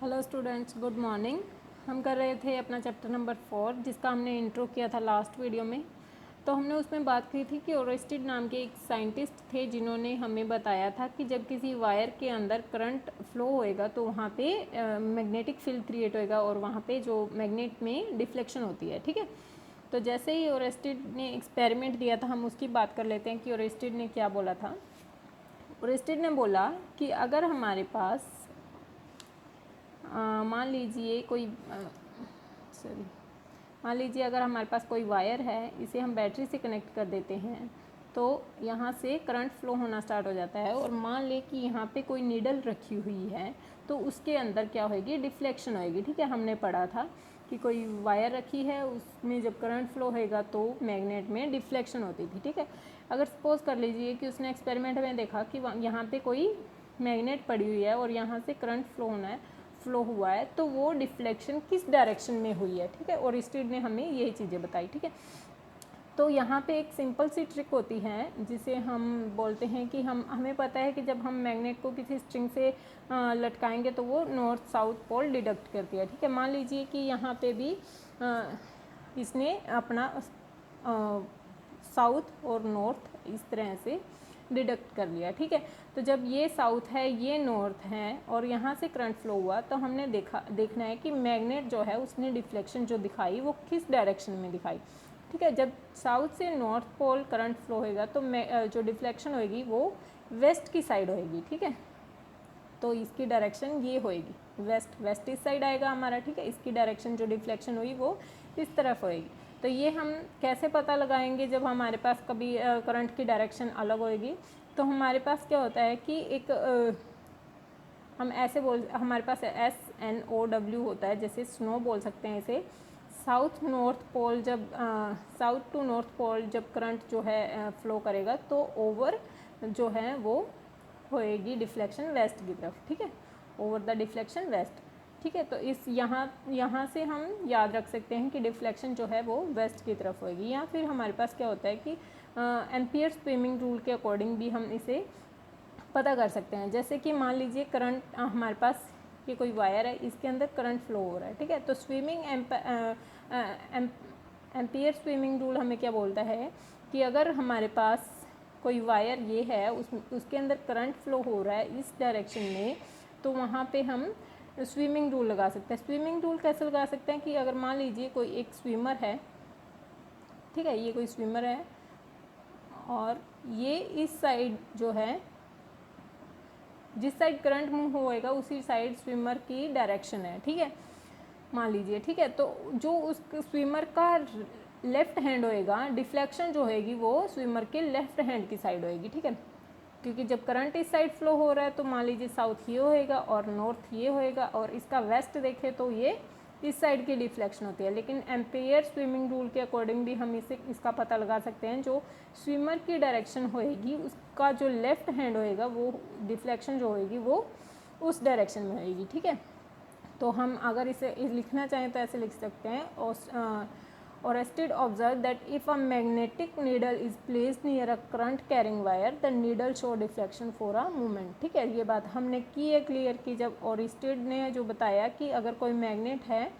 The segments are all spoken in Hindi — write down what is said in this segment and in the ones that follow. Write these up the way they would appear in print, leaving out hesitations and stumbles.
Hello students, good morning. हम कर रहे थे अपना चैप्टर नंबर 4 जिसका हमने इंट्रो किया था लास्ट वीडियो में। तो हमने उसमें बात की थी कि ओरेस्टिड नाम के एक साइंटिस्ट थे जिन्होंने हमें बताया था कि जब किसी वायर के अंदर करंट फ्लो होएगा तो वहाँ पे मैग्नेटिक फील्ड क्रिएट होएगा और वहाँ पे जो मैग्नेट में डिफ्लेक्शन होती है। ठीक है, तो जैसे ही ओरेस्टिड ने एक्सपेरिमेंट दिया था हम उसकी बात कर लेते हैं कि ओरेस्टिड ने क्या बोला था। ओरेस्टिड ने बोला कि अगर हमारे पास मान लीजिए मान लीजिए अगर हमारे पास कोई वायर है, इसे हम बैटरी से कनेक्ट कर देते हैं तो यहाँ से करंट फ्लो होना स्टार्ट हो जाता है। और मान लें कि यहाँ पे कोई नीडल रखी हुई है तो उसके अंदर क्या होगी, डिफ्लेक्शन होएगी। ठीक है, हमने पढ़ा था कि कोई वायर रखी है, उसमें जब करंट फ्लो होएगा तो मैग्नेट में डिफ्लेक्शन होती थी। ठीक है, अगर सपोज कर लीजिए कि उसने एक्सपेरिमेंट में देखा कि यहाँ पे कोई मैग्नेट पड़ी हुई है और यहाँ से करंट फ्लो हुआ है तो वो डिफ्लेक्शन किस डायरेक्शन में हुई है। ठीक है, और ओरेस्टिड ने हमें यही चीज़ें बताई। ठीक है, तो यहाँ पे एक सिंपल सी ट्रिक होती है जिसे हम बोलते हैं कि हमें पता है कि जब हम मैग्नेट को किसी स्ट्रिंग से लटकाएंगे तो वो नॉर्थ साउथ पोल डिडक्ट करती है। ठीक है, मान लीजिए कि यहाँ पे भी इसने अपना साउथ और नॉर्थ इस तरह से डिडक्ट कर लिया। ठीक है, तो जब ये साउथ है ये नॉर्थ है और यहाँ से करंट फ्लो हुआ तो हमने देखना है कि मैग्नेट जो है उसने डिफ्लेक्शन जो दिखाई वो किस डायरेक्शन में दिखाई। ठीक है, जब साउथ से नॉर्थ पोल करंट फ्लो होएगा तो जो डिफ्लेक्शन होएगी वो वेस्ट की साइड होएगी। ठीक है, तो इसकी डायरेक्शन ये होएगी, वेस्ट इस साइड आएगा हमारा। ठीक है, इसकी डायरेक्शन जो डिफ्लेक्शन हुई वो इस तरफ होएगी। तो ये हम कैसे पता लगाएंगे, जब हमारे पास कभी करंट की डायरेक्शन अलग होएगी तो हमारे पास क्या होता है कि एक हम ऐसे हमारे पास SNOW होता है, जैसे स्नो बोल सकते हैं इसे। साउथ टू नॉर्थ पोल जब करंट जो है फ्लो करेगा तो ओवर जो है वो होएगी डिफ्लेक्शन वेस्ट की तरफ। ठीक है, ओवर द डिफ्लेक्शन वेस्ट। ठीक है, तो इस यहाँ से हम याद रख सकते हैं कि डिफ्लेक्शन जो है वो वेस्ट की तरफ होएगी। या फिर हमारे पास क्या होता है कि एम्पियर स्विमिंग रूल के अकॉर्डिंग भी हम इसे पता कर सकते हैं। जैसे कि मान लीजिए करंट हमारे पास ये कोई वायर है, इसके अंदर करंट फ्लो हो रहा है। ठीक है, तो एम्पियर स्विमिंग रूल हमें क्या बोलता है कि अगर हमारे पास कोई वायर ये है उसके अंदर करंट फ्लो हो रहा है इस डायरेक्शन में, तो वहाँ पे हम स्विमिंग रूल लगा सकते हैं। स्विमिंग रूल कैसे लगा सकते हैं कि अगर मान लीजिए कोई एक स्विमर है, ठीक है, ये कोई स्विमर है और ये इस साइड जो है, जिस साइड करंट मूव होएगा उसी साइड स्विमर की डायरेक्शन है। ठीक है, मान लीजिए। ठीक है, तो जो उस स्विमर का लेफ्ट हैंड होएगा, डिफ्लेक्शन जो होएगी वो स्विमर के लेफ्ट हैंड की साइड होएगी। ठीक है, क्योंकि जब करंट इस साइड फ्लो हो रहा है तो मान लीजिए साउथ ये होएगा और नॉर्थ ये होएगा और इसका वेस्ट देखें तो ये इस साइड की डिफ्लेक्शन होती है। लेकिन एम्पेयर स्विमिंग रूल के अकॉर्डिंग भी हम इसका पता लगा सकते हैं, जो स्विमर की डायरेक्शन होएगी उसका जो लेफ्ट हैंड होएगा वो डिफ्लेक्शन जो होएगी वो उस डायरेक्शन में होएगी। ठीक है, तो हम अगर इसे लिखना चाहें तो ऐसे लिख सकते हैं, Orested observed that if a magnetic needle is placed near a current carrying wire, the needle show deflection for a moment। ठीक है, ये बात हमने की है क्लियर की जब ओरेस्टेड ने जो बताया कि अगर कोई मैग्नेट है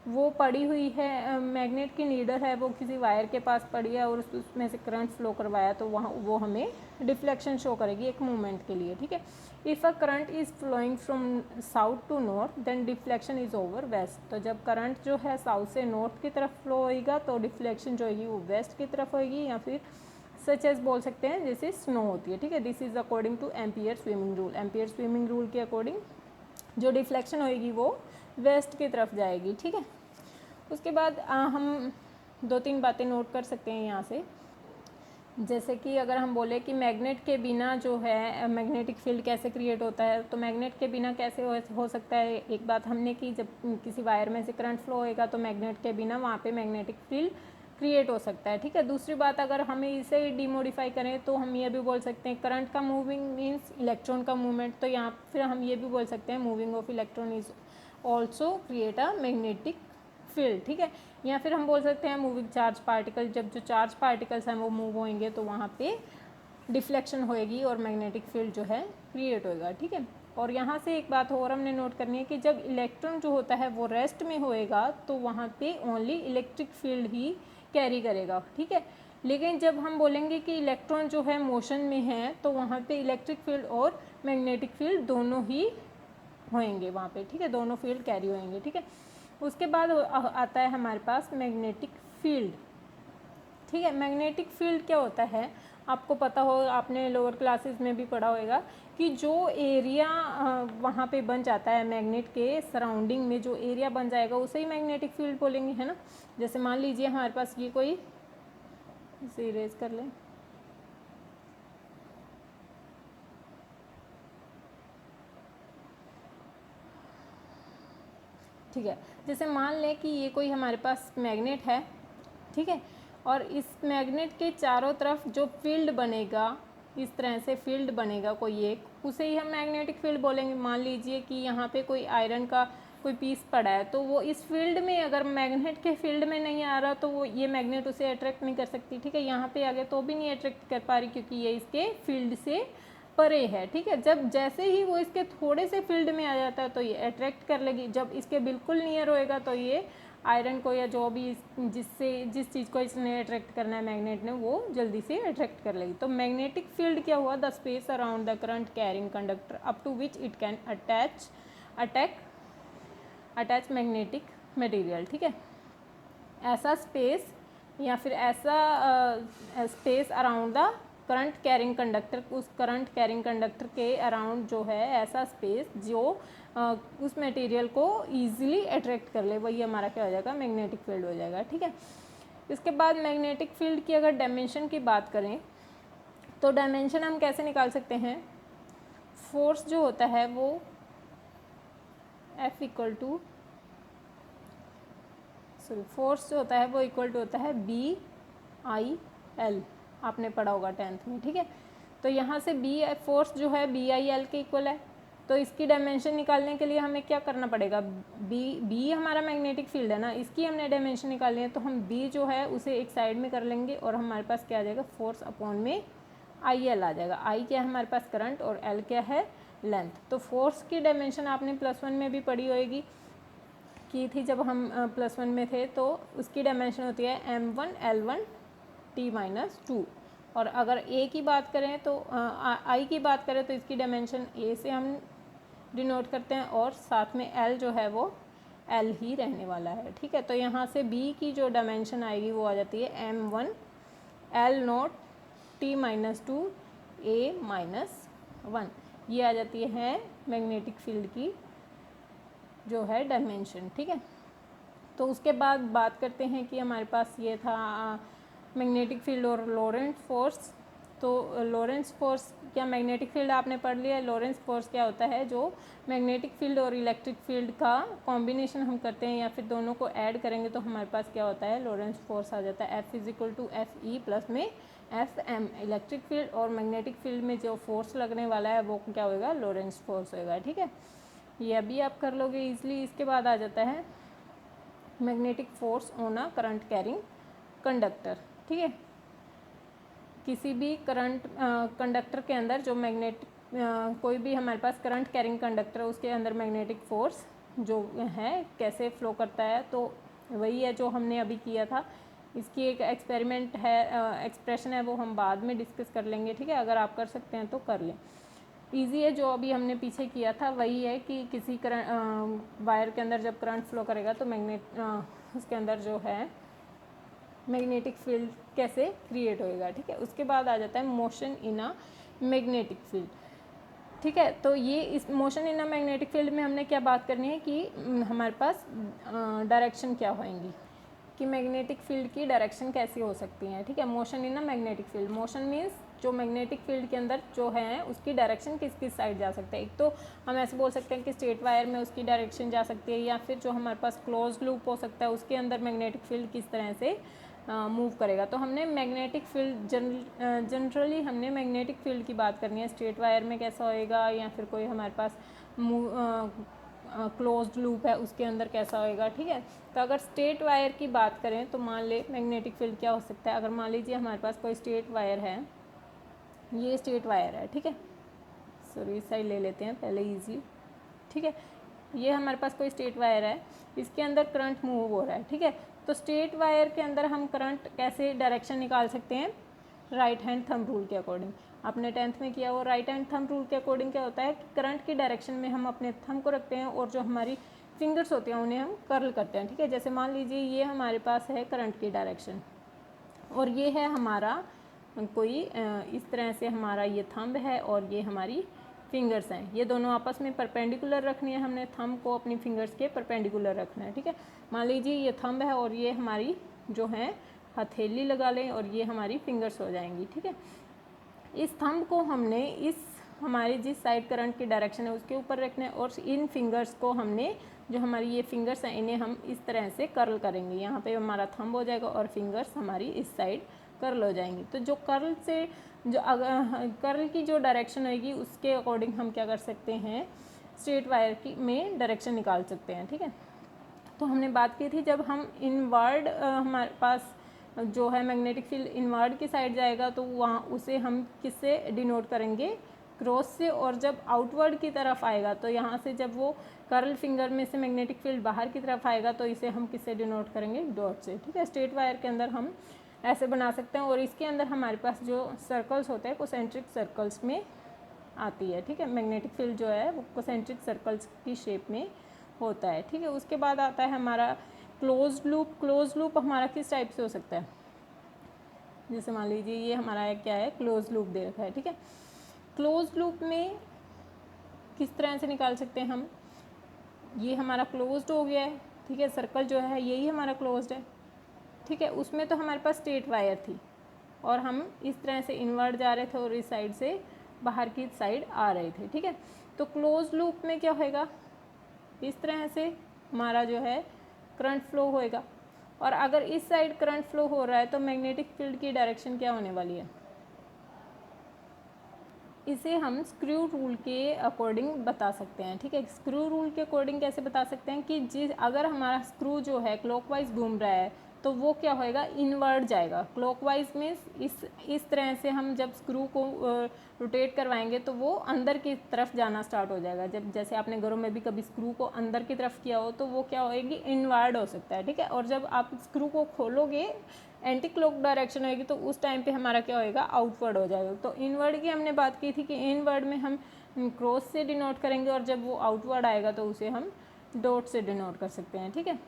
वो पड़ी हुई है, मैग्नेट की नीडल है वो किसी वायर के पास पड़ी है और उसमें से करंट फ्लो करवाया तो वहाँ वो हमें डिफ्लेक्शन शो करेगी एक मोमेंट के लिए। ठीक है, if a current is flowing from south to north then deflection is over west. तो जब करंट जो है साउथ से नॉर्थ की तरफ फ्लो होएगा तो डिफ्लेक्शन जो होगी वो वेस्ट की तरफ होएगी, या फिर सच एज बोल सकते हैं जैसे स्नो होती है। ठीक है, this is according two ampere swimming rule. Ampere swimming rule के अकॉर्डिंग जो डिफ्लेक्शन होएगी वो वेस्ट की तरफ जाएगी। ठीक है, उसके बाद हम 2-3 बातें नोट कर सकते हैं यहाँ से। जैसे कि अगर हम बोले कि मैग्नेट के बिना जो है मैग्नेटिक फील्ड कैसे क्रिएट होता है, तो मैग्नेट के बिना कैसे हो सकता है। एक बात हमने की, जब किसी वायर में से करंट फ्लो होएगा तो मैग्नेट के बिना वहाँ पे मैग्नेटिक फील्ड क्रिएट हो सकता है। ठीक है, दूसरी बात अगर हमें इसे डिमोडिफाई करें तो हम ये भी बोल सकते हैं करंट का मूविंग मीन्स इलेक्ट्रॉन का मूवमेंट। तो यहाँ फिर हम ये भी बोल सकते हैं moving of electron is also create a magnetic field. ठीक है, या फिर हम बोल सकते हैं मूविंग चार्ज पार्टिकल, जब जो चार्ज पार्टिकल्स हैं वो मूव होंगे तो वहाँ पे डिफ्लेक्शन होएगी और मैग्नेटिक फील्ड जो है क्रिएट होएगा। ठीक है, और यहाँ से एक बात और हमने नोट करनी है कि जब इलेक्ट्रॉन जो होता है वो रेस्ट में होएगा तो वहाँ पे ओनली इलेक्ट्रिक फील्ड ही कैरी करेगा, ठीक है। लेकिन जब हम बोलेंगे कि इलेक्ट्रॉन जो है मोशन में है तो वहाँ पे इलेक्ट्रिक फील्ड और मैग्नेटिक फील्ड दोनों ही होंगे वहाँ पे, ठीक है, दोनों फील्ड कैरी होंगे, ठीक है। उसके बाद आता है हमारे पास मैग्नेटिक फील्ड, ठीक है। मैग्नेटिक फील्ड क्या होता है, आपको पता हो, आपने लोअर क्लासेस में भी पढ़ा होगा कि जो एरिया वहाँ पे बन जाता है मैग्नेट के सराउंडिंग में, जो एरिया बन जाएगा उसे ही मैग्नेटिक फील्ड बोलेंगे, है ना। जैसे मान लीजिए हमारे पास ये कोई, इसे इरेज कर लें, ठीक है। जैसे मान लें कि ये कोई हमारे पास मैग्नेट है, ठीक है, और इस मैग्नेट के चारों तरफ जो फील्ड बनेगा, इस तरह से फील्ड बनेगा कोई एक, उसे ही हम मैग्नेटिक फील्ड बोलेंगे। मान लीजिए कि यहाँ पे कोई आयरन का कोई पीस पड़ा है, तो वो इस फील्ड में, अगर मैग्नेट के फील्ड में नहीं आ रहा तो वो ये मैग्नेट उसे अट्रैक्ट नहीं कर सकती, ठीक है। यहाँ पे आ गया तो भी नहीं अट्रैक्ट कर पा रही क्योंकि ये इसके फील्ड से परे है, ठीक है। जब जैसे ही वो इसके थोड़े से फील्ड में आ जाता है तो ये अट्रैक्ट कर लेगी, जब इसके बिल्कुल नियर होएगा तो ये आयरन को या जो भी जिस चीज़ को इसने अट्रैक्ट करना है मैग्नेट ने, वो जल्दी से अट्रैक्ट कर लेगी। तो मैग्नेटिक फील्ड क्या हुआ, the space around the current carrying conductor up to which it can attach magnetic material, ठीक है। ऐसा स्पेस या फिर ऐसा space around the current carrying conductor, उस करंट कैरिंग कंडक्टर के अराउंड जो है ऐसा स्पेस जो उस मटेरियल को ईजिली अट्रैक्ट कर ले, वही हमारा क्या हो जाएगा, मैग्नेटिक फील्ड हो जाएगा, ठीक है। इसके बाद मैग्नेटिक फील्ड की अगर डायमेंशन की बात करें तो डायमेंशन हम कैसे निकाल सकते हैं, फोर्स जो होता है वो F इक्वल टू फोर्स जो होता है वो इक्वल टू होता है BIL, आपने पढ़ा होगा 10th में, ठीक है। तो यहाँ से फोर्स जो है BIL के इक्वल है, तो इसकी डायमेंशन निकालने के लिए हमें क्या करना पड़ेगा, B हमारा मैग्नेटिक फील्ड है ना, इसकी हमने डायमेंशन निकालनी है, तो हम B जो है उसे एक साइड में कर लेंगे और हमारे पास क्या आ जाएगा, फोर्स अपॉन में IL आ जाएगा। I क्या है हमारे पास करंट और L क्या है लेंथ। तो फोर्स की डायमेंशन आपने +1 में भी पढ़ी होगी, की थी जब हम +1 में थे, तो उसकी डायमेंशन होती है m1L1T-2। और अगर A की बात करें तो I की बात करें तो इसकी डायमेंशन A से हम डिनोट करते हैं और साथ में L जो है वो L ही रहने वाला है, ठीक है। तो यहाँ से B की जो डायमेंशन आएगी वो आ जाती है m1L0T-2A-1, ये आ जाती है मैग्नेटिक फील्ड की जो है डायमेंशन, ठीक है। तो उसके बाद बात करते हैं कि हमारे पास ये था मैग्नेटिक फील्ड और लॉरेंट्ज फोर्स। तो लॉरेंट्ज फोर्स क्या, मैग्नेटिक फील्ड आपने पढ़ लिया, लॉरेंट्ज फोर्स क्या होता है, जो मैग्नेटिक फील्ड और इलेक्ट्रिक फील्ड का कॉम्बिनेशन हम करते हैं या फिर दोनों को ऐड करेंगे तो हमारे पास क्या होता है, लॉरेंट्ज फोर्स आ जाता है। F is equal to FE plus में FM, इलेक्ट्रिक फील्ड और मैग्नेटिक फील्ड में जो फोर्स लगने वाला है वो क्या होगा, लॉरेंट्ज फोर्स होगा, ठीक है। ये अभी आप कर लोगे ईजिली। इसके बाद आ जाता है magnetic force on a current carrying conductor, ठीक है। किसी भी करंट कंडक्टर के अंदर जो कोई भी हमारे पास करंट कैरिंग कंडक्टर है उसके अंदर मैग्नेटिक फोर्स जो है कैसे फ्लो करता है, तो वही है जो हमने अभी किया था। इसकी एक एक्सपेरिमेंट है, एक्सप्रेशन है, वो हम बाद में डिस्कस कर लेंगे, ठीक है। अगर आप कर सकते हैं तो कर लें, ईजी है। जो अभी हमने पीछे किया था वही है कि किसी करंट वायर के अंदर जब करंट फ्लो करेगा तो उसके अंदर जो है मैग्नेटिक फील्ड कैसे क्रिएट होएगा, ठीक है। उसके बाद आ जाता है motion in a magnetic field, ठीक है। तो ये इस motion in a magnetic field में हमने क्या बात करनी है कि हमारे पास डायरेक्शन क्या होएंगी, कि मैग्नेटिक फील्ड की डायरेक्शन कैसी हो सकती है, ठीक है। Motion in a magnetic field, motion means जो मैग्नेटिक फील्ड के अंदर जो है उसकी डायरेक्शन किस किस साइड जा सकता है। एक तो हम ऐसे बोल सकते हैं कि स्ट्रेट वायर में उसकी डायरेक्शन जा सकती है, या फिर जो हमारे पास क्लोज लूप हो सकता है उसके अंदर मैग्नेटिक फील्ड किस तरह से मूव करेगा। तो हमने मैग्नेटिक फील्ड जनरली हमने मैग्नेटिक फील्ड की बात करनी है, स्ट्रेट वायर में कैसा होएगा या फिर कोई हमारे पास क्लोज्ड लूप है उसके अंदर कैसा होएगा, ठीक है। तो अगर स्ट्रेट वायर की बात करें तो मान ले मैग्नेटिक फील्ड क्या हो सकता है। अगर मान लीजिए हमारे पास कोई स्ट्रेट वायर है, ये स्ट्रेट वायर है, ठीक है, सॉरी इस साइड ले लेते हैं पहले ईजी, ठीक है। ये हमारे पास कोई स्ट्रेट वायर है, इसके अंदर करंट मूव हो रहा है, ठीक है। तो स्ट्रेट वायर के अंदर हम करंट कैसे डायरेक्शन निकाल सकते हैं, राइट हैंड थंब रूल के अकॉर्डिंग। आपने 10th में किया वो राइट हैंड थंब रूल के अकॉर्डिंग क्या होता है कि करंट की डायरेक्शन में हम अपने थंब को रखते हैं और जो हमारी फिंगर्स होते हैं उन्हें हम कर्ल करते हैं, ठीक है। जैसे मान लीजिए ये हमारे पास है करंट की डायरेक्शन और ये है हमारा कोई इस तरह से हमारा ये थंब है और ये हमारी फिंगर्स हैं, ये दोनों आपस में परपेंडिकुलर रखनी है, हमने थंब को अपनी फिंगर्स के परपेंडिकुलर रखना है, ठीक है। मान लीजिए ये थंब है और ये हमारी जो है हथेली लगा लें और ये हमारी फिंगर्स हो जाएंगी, ठीक है। इस थंब को हमने इस हमारी जिस साइड करंट की डायरेक्शन है उसके ऊपर रखना है और इन फिंगर्स को हमने जो हमारी ये फिंगर्स हैं इन्हें हम इस तरह से कर्ल करेंगे, यहाँ पे हमारा थंब हो जाएगा और फिंगर्स हमारी इस साइड कर्ल हो जाएंगी। तो जो कर्ल से जो अगर कर्ल की जो डायरेक्शन होगी उसके अकॉर्डिंग हम क्या कर सकते हैं, स्ट्रेट वायर की में डायरेक्शन निकाल सकते हैं, ठीक है। तो हमने बात की थी जब हम इनवर्ड हमारे पास जो है मैग्नेटिक फील्ड इनवर्ड की साइड जाएगा तो वहाँ उसे हम किससे डिनोट करेंगे, क्रॉस से, और जब आउटवर्ड की तरफ आएगा तो यहाँ से जब वो कर्ल फिंगर में से मैग्नेटिक फील्ड बाहर की तरफ आएगा तो इसे हम किससे डिनोट करेंगे, डॉट से, ठीक है। स्ट्रेट वायर के अंदर हम ऐसे बना सकते हैं और इसके अंदर हमारे पास जो सर्कल्स होते हैं कोसेंट्रिक सर्कल्स में आती है, ठीक है। मैग्नेटिक फील्ड जो है वो कोसेंट्रिक सर्कल्स की शेप में होता है, ठीक है। उसके बाद आता है हमारा क्लोज लूप। क्लोज लूप हमारा किस टाइप से हो सकता है, जैसे मान लीजिए ये हमारा क्या है, क्लोज लूप दे रखा है, ठीक है। क्लोज लूप में किस तरह से निकाल सकते हैं हम, ये हमारा क्लोज्ड हो गया है, ठीक है। सर्कल जो है यही हमारा क्लोज्ड है, ठीक है। उसमें तो हमारे पास स्ट्रेट वायर थी और हम इस तरह से इनवर्ड जा रहे थे और इस साइड से बाहर की साइड आ रहे थे, ठीक है। तो क्लोज लूप में क्या होएगा, इस तरह से हमारा जो है करंट फ्लो होएगा और अगर इस साइड करंट फ्लो हो रहा है तो मैग्नेटिक फील्ड की डायरेक्शन क्या होने वाली है, इसे हम स्क्रू रूल के अकॉर्डिंग बता सकते हैं, ठीक है। स्क्रू रूल के अकॉर्डिंग कैसे बता सकते हैं कि अगर हमारा स्क्रू जो है क्लॉकवाइज घूम रहा है तो वो क्या होएगा, इनवर्ड जाएगा। क्लॉकवाइज में इस तरह से हम जब स्क्रू को रोटेट करवाएंगे तो वो अंदर की तरफ जाना स्टार्ट हो जाएगा। जब जैसे आपने घरों में भी कभी स्क्रू को अंदर की तरफ किया हो तो वो क्या होएगी, इनवर्ड हो सकता है, ठीक है। और जब आप स्क्रू को खोलोगे एंटी क्लॉक डायरेक्शन होएगी तो उस टाइम पे हमारा क्या होएगा, आउटवर्ड हो जाएगा। तो इनवर्ड की हमने बात की थी कि इनवर्ड में हम क्रॉस से डिनोट करेंगे और जब वो आउटवर्ड आएगा तो उसे हम डॉट से डिनोट कर सकते हैं, ठीक है।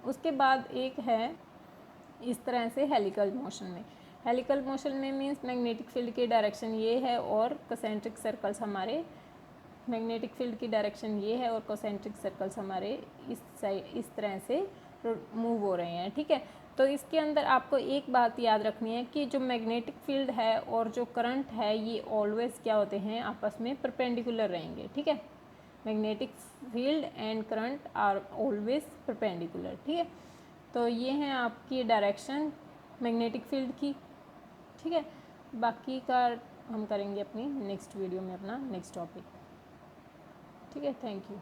उसके बाद एक है इस तरह से हेलिकल मोशन में। हेलिकल मोशन में मीन्स मैग्नेटिक फील्ड की डायरेक्शन ये है और कंसेंट्रिक सर्कल्स हमारे मैग्नेटिक फील्ड की डायरेक्शन ये है और कंसेंट्रिक सर्कल्स हमारे इस तरह से मूव हो रहे हैं, ठीक है। तो इसके अंदर आपको एक बात याद रखनी है कि जो मैग्नेटिक फील्ड है और जो करंट है ये ऑलवेज क्या होते हैं, आपस में परपेंडिकुलर रहेंगे, ठीक है। Magnetic field and current are always perpendicular, ठीक है। तो ये हैं आपकी डायरेक्शन मैग्नेटिक फील्ड की, ठीक है। बाकी का हम करेंगे अपनी नेक्स्ट वीडियो में अपना नेक्स्ट टॉपिक, ठीक है। Thank you.